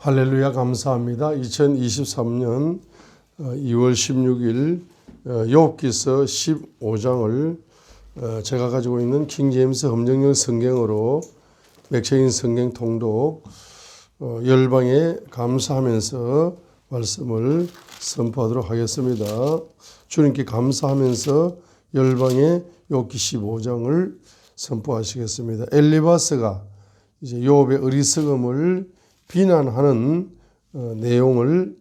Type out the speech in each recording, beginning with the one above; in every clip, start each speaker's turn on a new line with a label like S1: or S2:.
S1: 할렐루야, 감사합니다. 2023년 2월 16일 욥기서 15장을 제가 가지고 있는 킹제임스 검정용 성경으로 맥체인 성경 통독 열방에 감사하면서 말씀을 선포하도록 하겠습니다. 주님께 감사하면서 열방에 욥기 15장을 선포하시겠습니다. 엘리바스가 이제 욥의 어리석음을 비난하는 내용을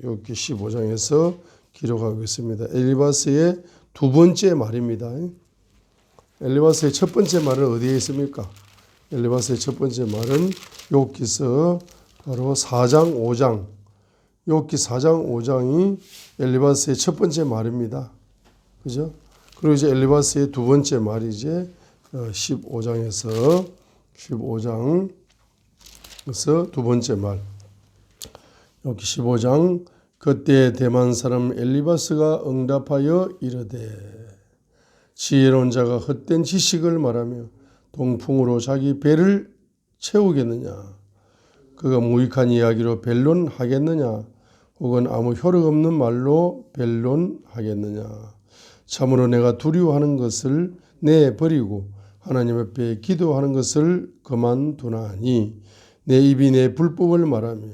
S1: 욥기 15장에서 기록하고 있습니다. 엘리바스의 두 번째 말입니다. 엘리바스의 첫 번째 말은 어디에 있습니까? 엘리바스의 첫 번째 말은 욥기서 바로 4장 5장, 욥기 4장 5장이 엘리바스의 첫 번째 말입니다. 그죠? 그리고 이제 엘리바스의 두 번째 말이 이제 15장에서 두 번째 말. 여기 15장. 그때 대만 사람 엘리바스가 응답하여 이르되 지혜로운 자가 헛된 지식을 말하며 동풍으로 자기 배를 채우겠느냐? 그가 무익한 이야기로 변론하겠느냐? 혹은 아무 효력 없는 말로 변론하겠느냐? 참으로 내가 두려워하는 것을 내버리고 하나님 앞에 기도하는 것을 그만두나니 내 입이 내 불법을 말하며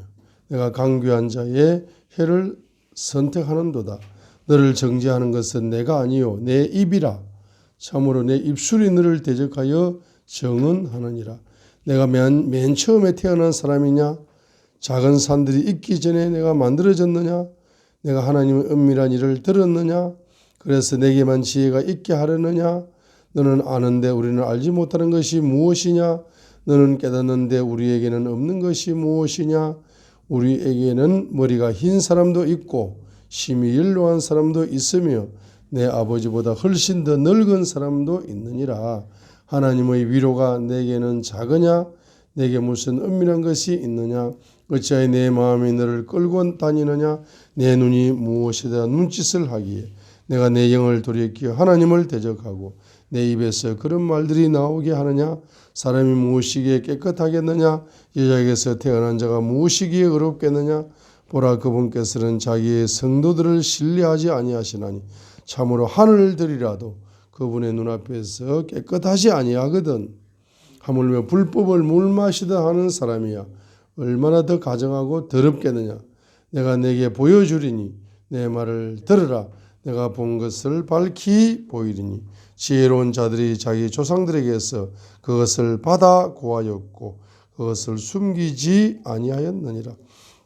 S1: 내가 강교한 자의 해를 선택하는도다. 너를 정죄하는 것은 내가 아니요 내 입이라. 참으로 내 입술이 너를 대적하여 정언하느니라. 내가 맨 처음에 태어난 사람이냐? 작은 산들이 있기 전에 내가 만들어졌느냐? 내가 하나님의 은밀한 일을 들었느냐? 그래서 내게만 지혜가 있게 하려느냐? 너는 아는데 우리는 알지 못하는 것이 무엇이냐? 너는 깨닫는데 우리에게는 없는 것이 무엇이냐? 우리에게는 머리가 흰 사람도 있고 심히 연로한 사람도 있으며 내 아버지보다 훨씬 더 늙은 사람도 있느니라. 하나님의 위로가 내게는 작으냐? 내게 무슨 은밀한 것이 있느냐? 어찌하여 내 마음이 너를 끌고 다니느냐? 내 눈이 무엇이다 눈짓을 하기에 내가 내 영을 돌이켜 하나님을 대적하고 내 입에서 그런 말들이 나오게 하느냐? 사람이 무엇이기에 깨끗하겠느냐? 여자에게서 태어난 자가 무엇이기에 의롭겠느냐? 보라, 그분께서는 자기의 성도들을 신뢰하지 아니하시나니 참으로 하늘들이라도 그분의 눈앞에서 깨끗하지 아니하거든. 하물며 불법을 물 마시다 하는 사람이야 얼마나 더 가정하고 더럽겠느냐? 내가 내게 보여주리니 내 말을 들으라. 내가 본 것을 밝히 보이리니 지혜로운 자들이 자기 조상들에게서 그것을 받아 고하였고 그것을 숨기지 아니하였느니라.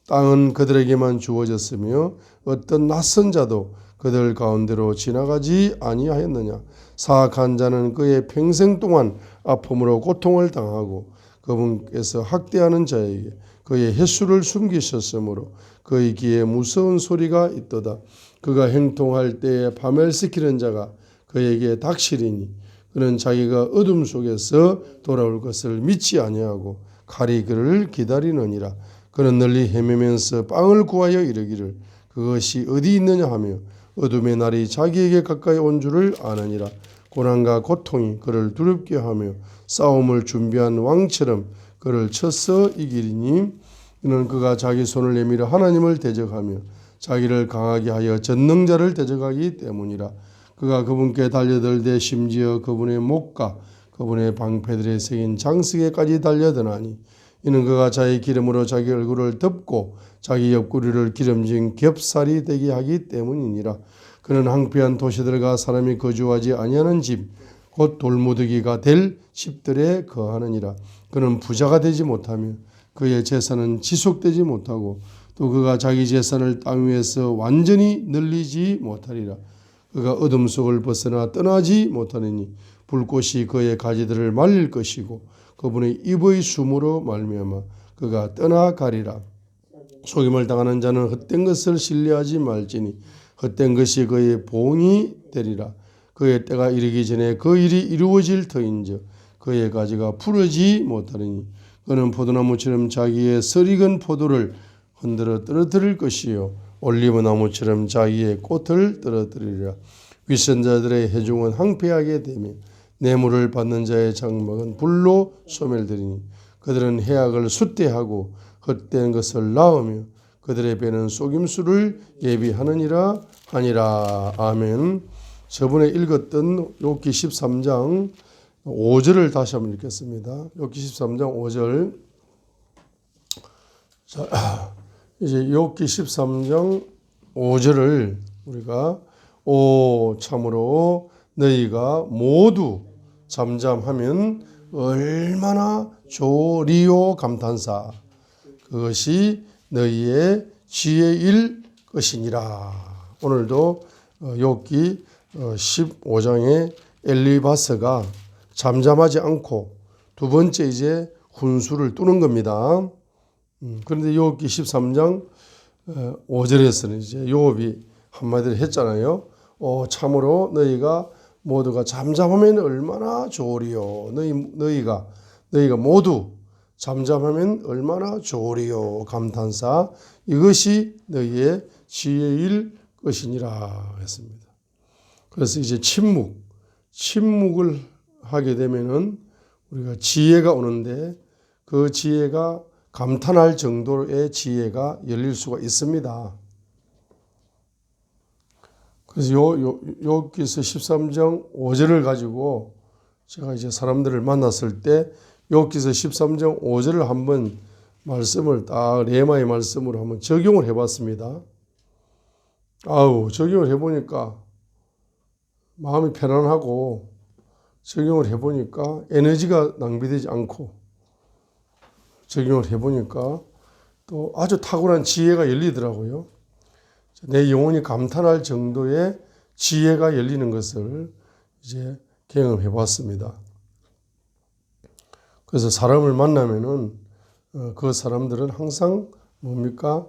S1: 땅은 그들에게만 주어졌으며 어떤 낯선 자도 그들 가운데로 지나가지 아니하였느냐. 사악한 자는 그의 평생 동안 아픔으로 고통을 당하고 그분께서 학대하는 자에게 그의 횟수를 숨기셨으므로 그의 귀에 무서운 소리가 있도다. 그가 행통할 때에 파멸시키는 자가 그에게 닥치리니 그는 자기가 어둠 속에서 돌아올 것을 믿지 아니하고 칼이 그를 기다리느니라. 그는 널리 헤매면서 빵을 구하여 이르기를 그것이 어디 있느냐 하며 어둠의 날이 자기에게 가까이 온 줄을 아느니라. 고난과 고통이 그를 두렵게 하며 싸움을 준비한 왕처럼 그를 쳐서 이기리니 이는 그가 자기 손을 내밀어 하나님을 대적하며 자기를 강하게 하여 전능자를 대적하기 때문이라. 그가 그분께 달려들되 심지어 그분의 목과 그분의 방패들에 새긴 장식에까지 달려드나니 이는 그가 자기 기름으로 자기 얼굴을 덮고 자기 옆구리를 기름진 겹살이 되게 하기 때문이니라. 그는 황폐한 도시들과 사람이 거주하지 아니하는 집 곧 돌무더기가 될 집들에 거하느니라. 그는 부자가 되지 못하며 그의 재산은 지속되지 못하고 또 그가 자기 재산을 땅 위에서 완전히 늘리지 못하리라. 그가 어둠 속을 벗어나 떠나지 못하느니 불꽃이 그의 가지들을 말릴 것이고 그분의 입의 숨으로 말미암아 그가 떠나가리라. 속임을 당하는 자는 헛된 것을 신뢰하지 말지니 헛된 것이 그의 보응이 되리라. 그의 때가 이르기 전에 그 일이 이루어질 터인즉 그의 가지가 부러지 못하리니 그는 포도나무처럼 자기의 설익은 포도를 흔들어 떨어뜨릴 것이요 올리브 나무처럼 자기의 꽃을 떨어뜨리리라. 위선자들의 해중은 황폐하게 되며 뇌물을 받는 자의 장막은 불로 소멸되리니 그들은 해악을 숫대하고 헛된 것을 낳으며 그들의 배는 속임수를 예비하느니라 하니라. 아멘. 저번에 읽었던 욥기 13장 5절을 다시 한번 읽겠습니다. 욥기 13장 5절. 자, 이제 욥기 13장 5절을 우리가 참으로 너희가 모두 잠잠하면 얼마나 좋으리요 감탄사 그것이 너희의 지혜일 것이니라. 오늘도 욥기 15장에 엘리바스가 잠잠하지 않고 두 번째 이제 훈수를 두는 겁니다. 그런데 욥기 13장 5절에서는 이제 욥이 한마디를 했잖아요. 참으로 너희가 모두가 잠잠하면 얼마나 좋으리요. 너희가 모두 잠잠하면 얼마나 좋으리요. 감탄사 이것이 너희의 지혜일 것이니라 했습니다. 그래서 이제 침묵을 하게 되면은 우리가 지혜가 오는데 그 지혜가 감탄할 정도의 지혜가 열릴 수가 있습니다. 그래서 욥기서 13장 5절을 가지고 제가 이제 사람들을 만났을 때 욥기서 13장 5절을 한번 말씀을 딱 레마의 말씀으로 한번 적용을 해봤습니다. 적용을 해보니까 마음이 편안하고 적용을 해보니까 에너지가 낭비되지 않고 적용을 해보니까 또 아주 탁월한 지혜가 열리더라고요. 내 영혼이 감탄할 정도의 지혜가 열리는 것을 이제 경험해 봤습니다. 그래서 사람을 만나면은 그 사람들은 항상 뭡니까?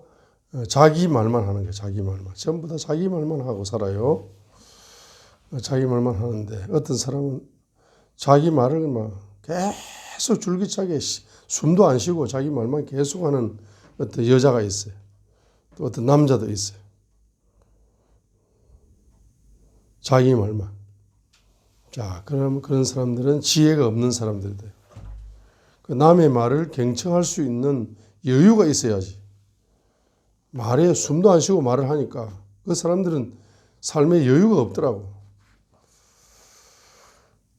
S1: 자기 말만 하는 거예요. 자기 말만. 전부 다 자기 말만 하고 살아요. 자기 말만 하는데 어떤 사람은 자기 말을 막 계속 줄기차게 숨도 안 쉬고 자기 말만 계속하는 어떤 여자가 있어요. 또 어떤 남자도 있어요. 자기 말만. 자, 그럼 그런 사람들은 지혜가 없는 사람들이 돼요. 그 남의 말을 경청할 수 있는 여유가 있어야지. 말에 숨도 안 쉬고 말을 하니까 그 사람들은 삶에 여유가 없더라고.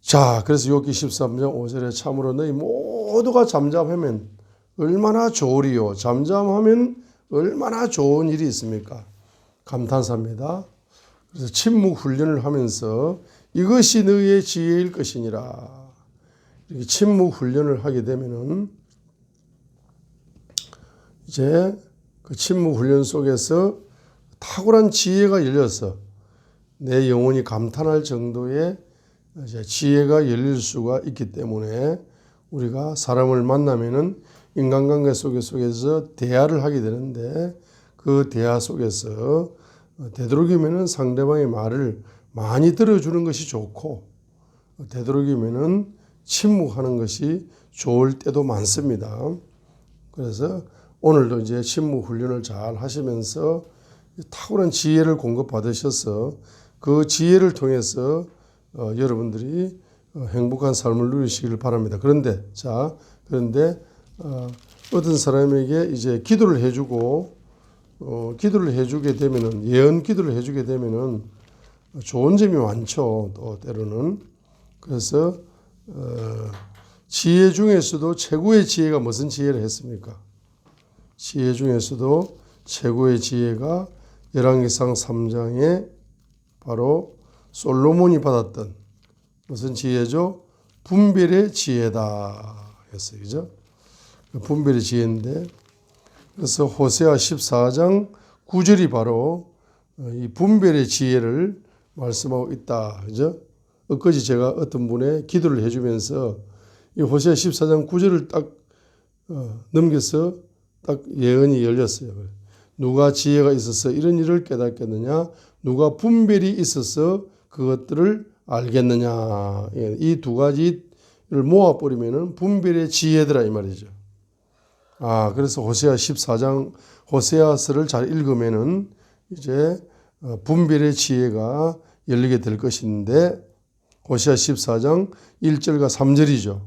S1: 자, 그래서 욥기 13장 5절에 참으로 너희 모두가 잠잠하면 얼마나 좋으리요. 잠잠하면 얼마나 좋은 일이 있습니까? 감탄사입니다. 그래서 침묵 훈련을 하면서 이것이 너희의 지혜일 것이니라. 이렇게 침묵 훈련을 하게 되면은 이제 그 침묵 훈련 속에서 탁월한 지혜가 열려서 내 영혼이 감탄할 정도의 이제 지혜가 열릴 수가 있기 때문에 우리가 사람을 만나면은 인간관계 속에서 대화를 하게 되는데 그 대화 속에서 되도록이면은 상대방의 말을 많이 들어주는 것이 좋고 되도록이면은 침묵하는 것이 좋을 때도 많습니다. 그래서 오늘도 이제 침묵 훈련을 잘 하시면서 탁월한 지혜를 공급받으셔서 그 지혜를 통해서 여러분들이 행복한 삶을 누리시길 바랍니다. 그런데 어떤 사람에게 이제 기도를 해주게 되면은 예언 기도를 해주게 되면은 좋은 점이 많죠. 또 때로는 그래서 지혜 중에서도 최고의 지혜가 무슨 지혜를 했습니까? 지혜 중에서도 최고의 지혜가 열왕기상 3장에 바로 솔로몬이 받았던 무슨 지혜죠? 분별의 지혜다 했어요. 그죠? 분별의 지혜인데 그래서 호세아 14장 9절이 바로 이 분별의 지혜를 말씀하고 있다. 그죠? 엊그제 제가 어떤 분의 기도를 해주면서 이 호세아 14장 9절을 딱 넘겨서 딱 예언이 열렸어요. 누가 지혜가 있어서 이런 일을 깨닫겠느냐? 누가 분별이 있어서 그것들을 알겠느냐? 이 두 가지를 모아버리면은 분별의 지혜더라 이 말이죠. 그래서 호세아 14장 호세아서를 잘 읽으면은 이제 분별의 지혜가 열리게 될 것인데 호세아 14장 1절과 3절이죠.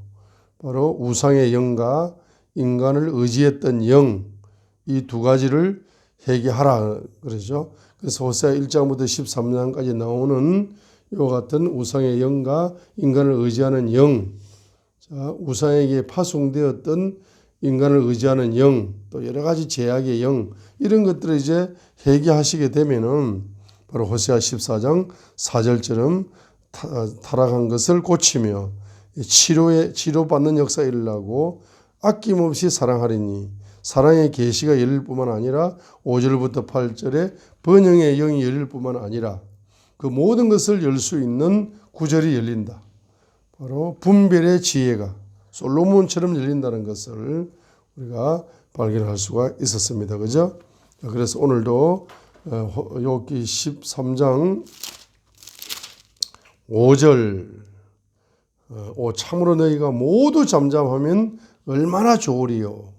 S1: 바로 우상의 영과 인간을 의지했던 영, 이 두 가지를 회개하라 그러죠. 그래서 호세아 1장부터 13장까지 나오는 이와 같은 우상의 영과 인간을 의지하는 영, 자, 우상에게 파송되었던 인간을 의지하는 영, 또 여러 가지 제약의 영, 이런 것들을 이제 회개하시게 되면은 바로 호세아 14장 4절처럼 타락한 것을 고치며 치료받는 역사가 일어나고 아낌없이 사랑하리니 사랑의 계시가 열릴 뿐만 아니라 5절부터 8절에 번영의 영이 열릴 뿐만 아니라 그 모든 것을 열 수 있는 구절이 열린다. 바로 분별의 지혜가 솔로몬처럼 열린다는 것을 우리가 발견할 수가 있었습니다. 그죠? 그래서 오늘도 욥기 13장 5절 참으로 너희가 모두 잠잠하면 얼마나 좋으리요.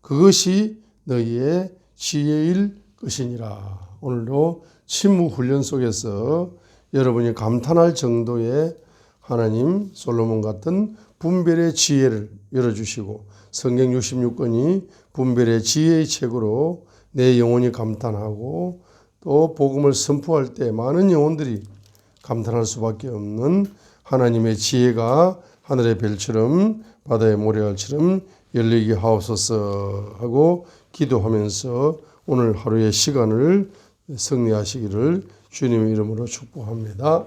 S1: 그것이 너희의 지혜일 것이니라. 오늘도 침묵 훈련 속에서 여러분이 감탄할 정도의 하나님 솔로몬 같은 분별의 지혜를 열어주시고 성경 66권이 분별의 지혜의 책으로 내 영혼이 감탄하고 또 복음을 선포할 때 많은 영혼들이 감탄할 수밖에 없는 하나님의 지혜가 하늘의 별처럼 바다의 모래알처럼 열리게 하옵소서 하고 기도하면서 오늘 하루의 시간을 승리하시기를 주님의 이름으로 축복합니다.